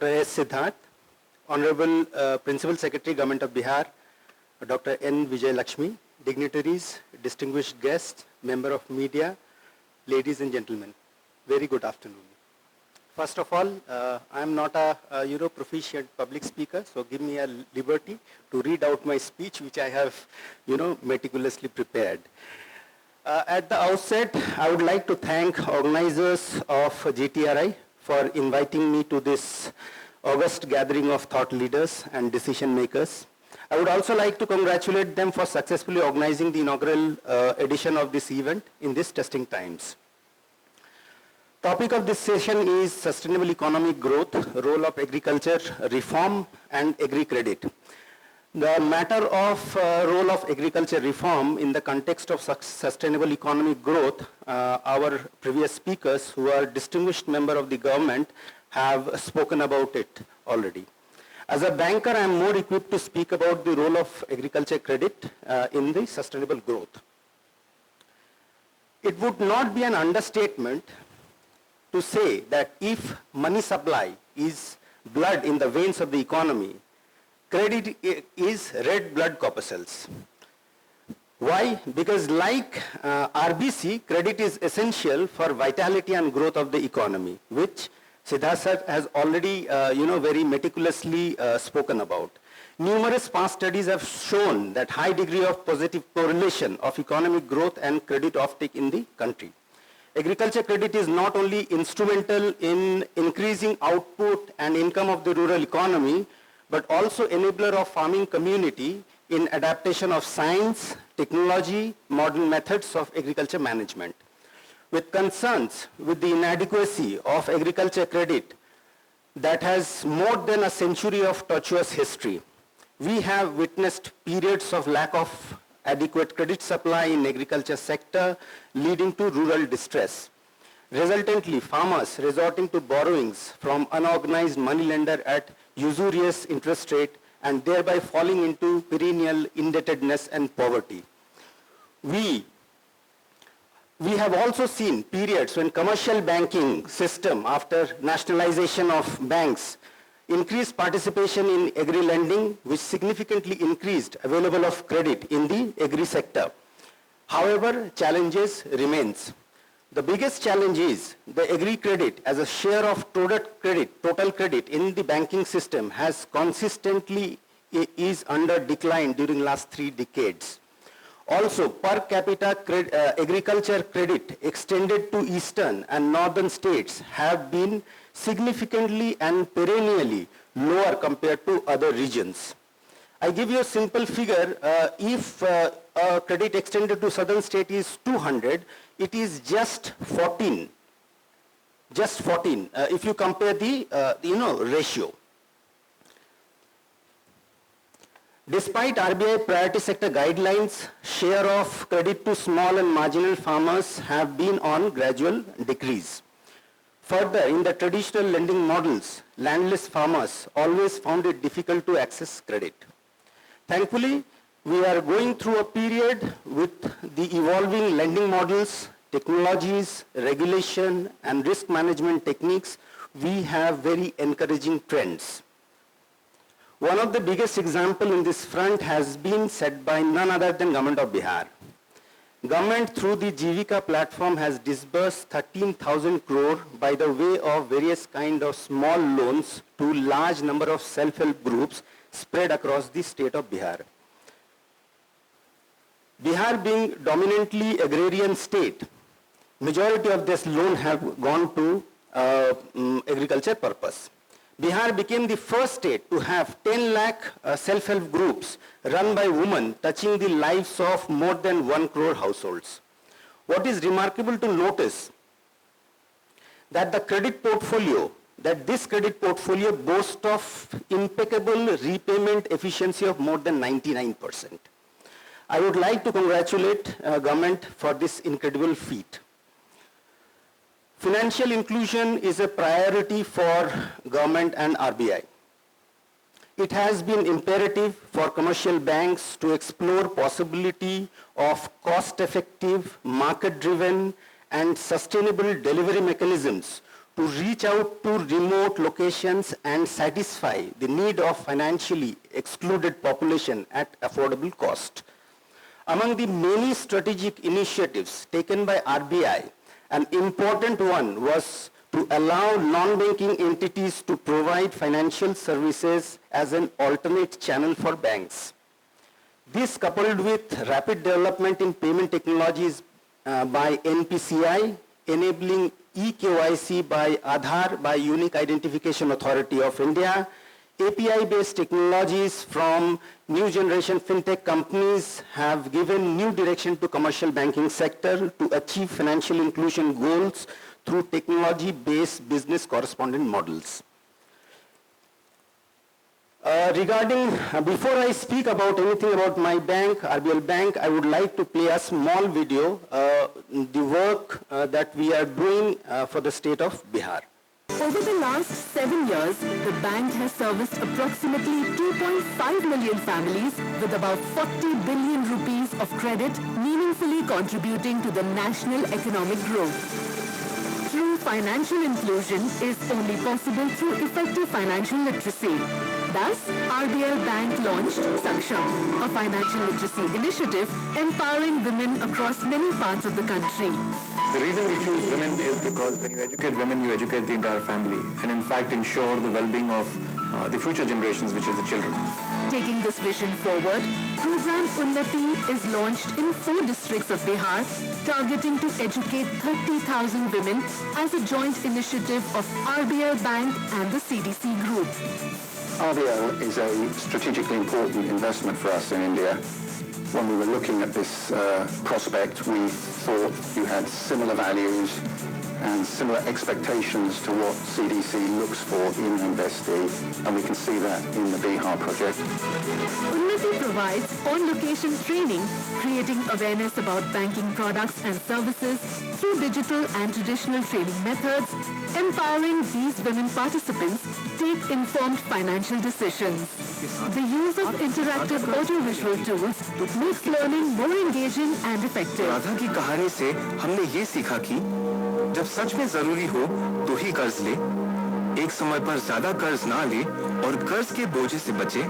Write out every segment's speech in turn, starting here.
Dr. S. Siddharth, Honorable Principal Secretary, Government of Bihar, Dr. N. Vijay Lakshmi, dignitaries, distinguished guests, member of media, ladies and gentlemen, very good afternoon. First of all, I am not a proficient public speaker, so give me a liberty to read out my speech, which I have, meticulously prepared. At the outset, I would like to thank organizers of GTRI for inviting me to this august gathering of thought leaders and decision makers. I would also like to congratulate them for successfully organizing the inaugural edition of this event in these testing times. Topic of this session is sustainable economic growth, role of agriculture reform and agri-credit. The matter of role of agriculture reform in the context of sustainable economic growth, our previous speakers who are distinguished member of the government have spoken about it already. As a banker, I am more equipped to speak about the role of agriculture credit in the sustainable growth. It would not be an understatement to say that if money supply is blood in the veins of the economy, credit is red blood corpuscles. Why? Because like RBC, credit is essential for vitality and growth of the economy, which Siddharth sir has already, very meticulously spoken about. Numerous past studies have shown that high degree of positive correlation of economic growth and credit offtake in the country. Agriculture credit is not only instrumental in increasing output and income of the rural economy, but also enabler of farming community in adaptation of science, technology, modern methods of agriculture management. With concerns with the inadequacy of agriculture credit that has more than a century of tortuous history, we have witnessed periods of lack of adequate credit supply in agriculture sector leading to rural distress. Resultantly, farmers resorting to borrowings from unorganized moneylender at usurious interest rate and thereby falling into perennial indebtedness and poverty. We have also seen periods when commercial banking system after nationalization of banks increased participation in agri-lending, which significantly increased available of credit in the agri sector. However, challenges remains. The biggest challenge is the agri credit as a share of total credit in the banking system has consistently is under decline during last 3 decades. Also, per capita agriculture credit extended to eastern and northern states have been significantly and perennially lower compared to other regions. I give you a simple figure. If credit extended to southern state is 200, it is just 14. Just 14 if you compare the ratio. Despite RBI priority sector guidelines, share of credit to small and marginal farmers have been on gradual decrease. Further, in the traditional lending models, landless farmers always found it difficult to access credit. Thankfully, we are going through a period with the evolving lending models, technologies, regulation, and risk management techniques. We have very encouraging trends. One of the biggest examples in this front has been set by none other than Government of Bihar. Government through the Jivika platform has disbursed 13,000 crore by the way of various kind of small loans to large number of self-help groups spread across the state of Bihar. Bihar being dominantly agrarian state, majority of this loan have gone to agriculture purpose. Bihar became the first state to have 10 lakh self-help groups run by women touching the lives of more than 1 crore households. What is remarkable to notice that this credit portfolio boasts of impeccable repayment efficiency of more than 99%. I would like to congratulate government for this incredible feat. Financial inclusion is a priority for government and RBI. It has been imperative for commercial banks to explore possibility of cost-effective, market-driven, and sustainable delivery mechanisms to reach out to remote locations and satisfy the need of financially excluded population at affordable cost. Among the many strategic initiatives taken by RBI, an important one was to allow non-banking entities to provide financial services as an alternate channel for banks. This, coupled with rapid development in payment technologies by NPCI, enabling eKYC by Aadhaar by Unique Identification Authority of India, API-based technologies from new generation fintech companies have given new direction to commercial banking sector to achieve financial inclusion goals through technology-based business correspondent models. Before I speak about anything about my bank, RBL Bank, I would like to play a small video, the work that we are doing for the state of Bihar. Over the last 7 years, the bank has serviced approximately 2.5 million families with about 40 billion rupees of credit, meaningfully contributing to the national economic growth. True financial inclusion is only possible through effective financial literacy. Thus, RBL Bank launched Saksham, a financial literacy initiative empowering women across many parts of the country. The reason we choose women is because when you educate women, you educate the entire family and in fact ensure the well-being of the future generations, which is the children. Taking this vision forward, Program Unnati is launched in 4 districts of Bihar, targeting to educate 30,000 women as a joint initiative of RBL Bank and the CDC Group. RBL is a strategically important investment for us in India. When we were looking at this prospect, we thought you had similar values and similar expectations to what CDC looks for in an investee, and we can see that in the Bihar project. Unnati provides on-location training, creating awareness about banking products and services through digital and traditional training methods, empowering these women participants take informed financial decisions. The use of interactive audiovisual tools makes learning more engaging and effective. Radha की कहानी से हमने ये सीखा कि जब सच में जरूरी हो तो ही कर्ज ले, एक समय पर ज्यादा कर्ज ना ले और कर्ज के बोझ से बचे।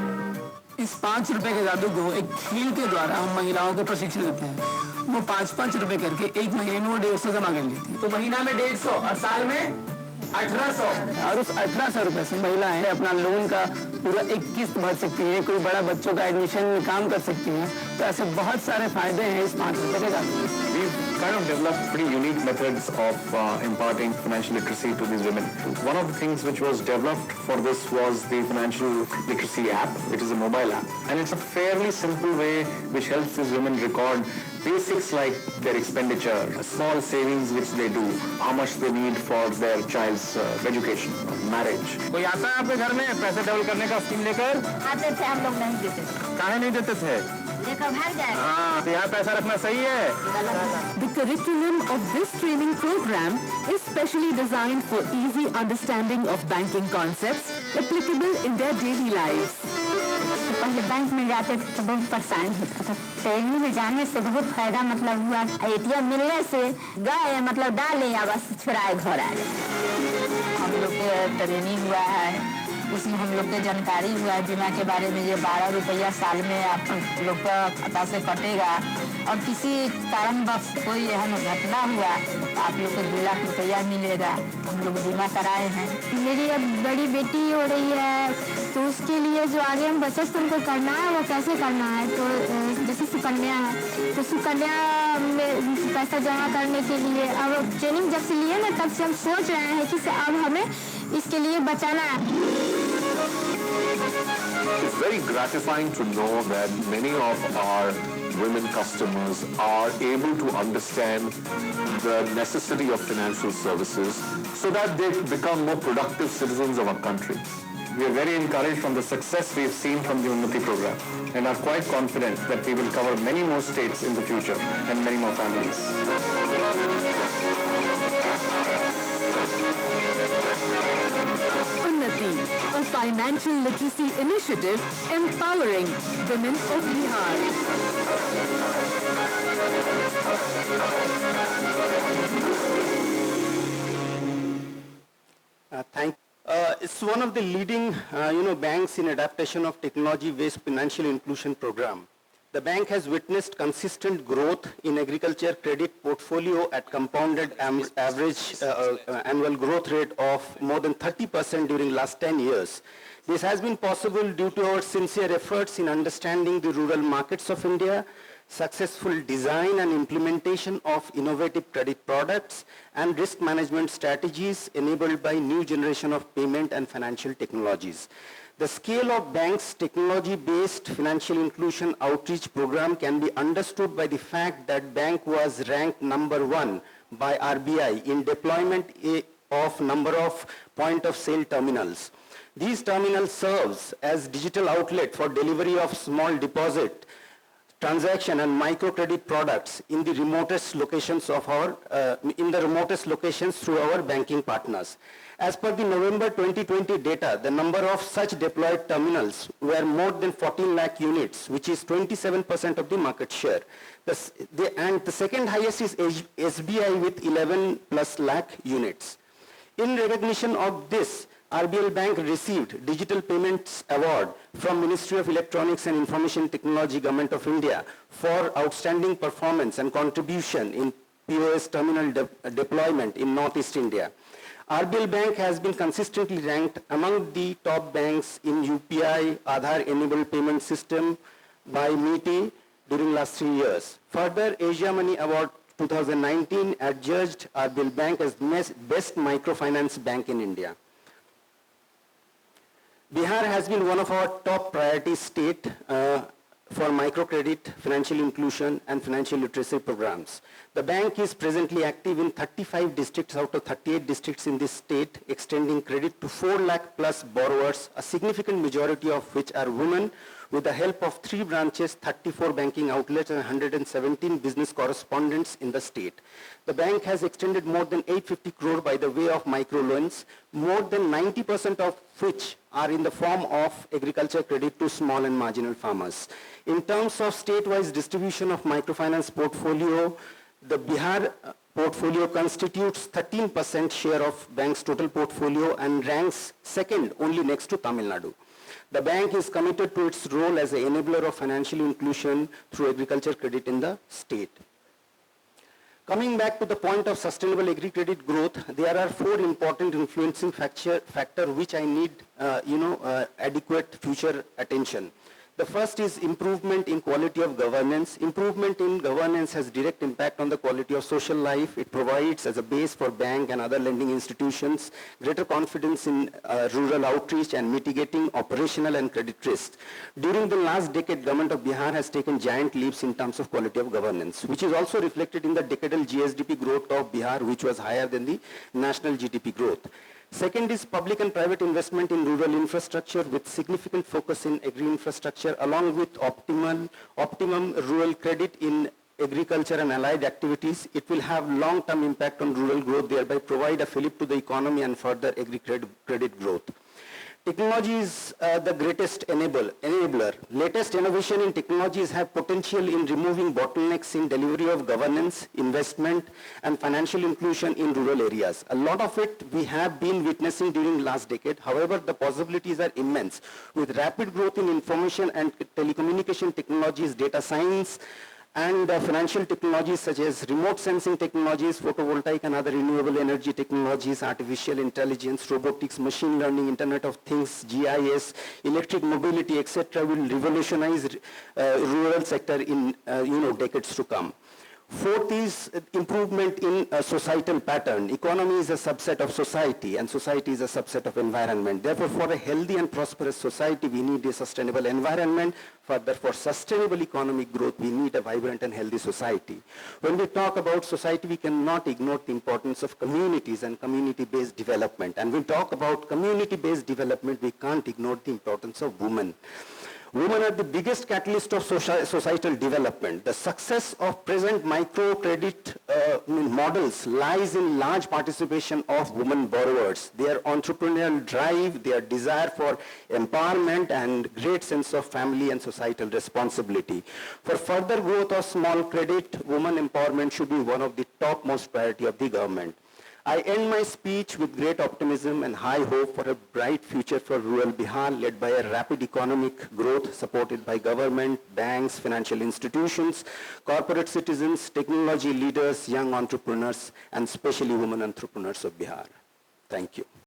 इस 5 रुपए के जादू को एक खेल के द्वारा हम महिलाओं को प्रशिक्षण देते हैं। वो 5-5 रुपए करके एक महीने में वो 150 जमा कर लेती है। तो महीना में 150 और साल में 1800, और उस 1800 रुपए से महिलाएं अपना लोन का पूरा एक किस्त भर सकती है, कोई बड़ा बच्चों का एडमिशन में काम कर सकती हैं। तो ऐसे बहुत सारे फायदे हैं इस 5 रुपए के जादू। We've kind of developed pretty unique methods of imparting financial literacy to these women. One of the things which was developed for this was the financial literacy app. It is a mobile app, and it's a fairly simple way which helps these women record basics like their expenditure, small savings which they do, how much they need for their child's education, marriage. कोई आता है आपके घर में पैसे double करने का scheme लेकर? आते थे, हम लोग नहीं देते थे। काहे नहीं देते थे? देखो भाग जाएगा। हाँ, तो यहाँ पैसा रखना सही है। The curriculum of this training program is specially designed for easy understanding of banking concepts applicable in their daily lives. पहले बैंक में जाते थे तो बहुत परेशान होता था। ट्रेनिंग में जाने से बहुत फायदा मतलब हुआ। एटीएम मिलने से गए मतलब डाले या बस छुड़ाए घर आ गए। हम लोग के ट्रेनिंग हुआ है, उसमें हम लोग के जानकारी हुआ है बीमा के बारे में। ये 12 रुपया साल में आप लोग का खाता से कटेगा और किसी कारणवश कोई एहन घटना हुआ तो आप लोग को 2 लाख रुपया मिलेगा। हम लोग बीमा कराए हैं। मेरी अब बड़ी बेटी हो रही है तो उसके लिए जो आगे हम बचत उनको करना है वो कैसे करना है, तो जैसे सुकन्या है तो सुकन्या में पैसा जमा करने के लिए अब ट्रेनिंग जब से लिए ना तब से हम सोच रहे हैं कि अब हमें इसके लिए बचाना है। It's very gratifying to know that many of our women customers are able to understand the necessity of financial services so that they become more productive citizens of our country. We are very encouraged from the success we've seen from the Unnati program and are quite confident that we will cover many more states in the future and many more families. Unnati, a financial literacy initiative empowering women of Bihar. As one of the leading, banks in adaptation of technology-based financial inclusion program, the bank has witnessed consistent growth in agriculture credit portfolio at compounded average annual growth rate of more than 30% during last 10 years. This has been possible due to our sincere efforts in understanding the rural markets of India, successful design and implementation of innovative credit products, and risk management strategies enabled by new generation of payment and financial technologies. The scale of bank's technology-based financial inclusion outreach program can be understood by the fact that bank was ranked number 1 by RBI in deployment of number of point-of-sale terminals. These terminals serves as digital outlet for delivery of small deposit, transaction and microcredit products in the remotest locations of through our banking partners. As per the November 2020 data, the number of such deployed terminals were more than 14 lakh units, which is 27% of the market share. And the second highest is SBI with 11 plus lakh units. In recognition of this, RBL Bank received Digital Payments Award from Ministry of Electronics and Information Technology, Government of India for outstanding performance and contribution in POS terminal deployment in Northeast India. RBL Bank has been consistently ranked among the top banks in UPI Aadhaar-enabled payment system by MeitY during last 3 years. Further, Asia Money Award 2019 adjudged RBL Bank as best microfinance bank in India. Bihar has been one of our top priority state for microcredit, financial inclusion and financial literacy programs. The bank is presently active in 35 districts out of 38 districts in this state, extending credit to 4 lakh plus borrowers, a significant majority of which are women, with the help of 3 branches, 34 banking outlets and 117 business correspondents in the state. The bank has extended more than 850 crore by the way of microloans, more than 90% of which are in the form of agriculture credit to small and marginal farmers. In terms of state-wise distribution of microfinance portfolio, the Bihar portfolio constitutes 13% share of bank's total portfolio and ranks second only next to Tamil Nadu. The bank is committed to its role as an enabler of financial inclusion through agriculture credit in the state. Coming back to the point of sustainable agri-credit growth, there are 4 important influencing factor which I need, adequate future attention. The first is improvement in quality of governance. Improvement in governance has direct impact on the quality of social life. It provides as a base for bank and other lending institutions greater confidence in rural outreach and mitigating operational and credit risks. During the last decade, Government of Bihar has taken giant leaps in terms of quality of governance, which is also reflected in the decadal GSDP growth of Bihar, which was higher than the national GDP growth. Second is public and private investment in rural infrastructure with significant focus in agri-infrastructure along with optimum rural credit in agriculture and allied activities. It will have long-term impact on rural growth, thereby provide a fillip to the economy and further agri-credit growth. Technology is the greatest enabler. Latest innovation in technologies have potential in removing bottlenecks in delivery of governance, investment, and financial inclusion in rural areas. A lot of it we have been witnessing during last decade. However, the possibilities are immense. With rapid growth in information and telecommunication technologies, data science, and financial technologies such as remote sensing technologies, photovoltaic and other renewable energy technologies, artificial intelligence, robotics, machine learning, Internet of Things, GIS, electric mobility, etc. will revolutionize rural sector in decades to come. Fourth is improvement in societal pattern. Economy is a subset of society and society is a subset of environment. Therefore, for a healthy and prosperous society, we need a sustainable environment. Further, for sustainable economic growth, we need a vibrant and healthy society. When we talk about society, we cannot ignore the importance of communities and community-based development. And when we talk about community-based development, we can't ignore the importance of women. Women are the biggest catalyst of societal development. The success of present microcredit models lies in large participation of women borrowers. Their entrepreneurial drive, their desire for empowerment and great sense of family and societal responsibility. For further growth of small credit, women empowerment should be one of the topmost priority of the government. I end my speech with great optimism and high hope for a bright future for rural Bihar led by a rapid economic growth supported by government, banks, financial institutions, corporate citizens, technology leaders, young entrepreneurs, and especially women entrepreneurs of Bihar. Thank you.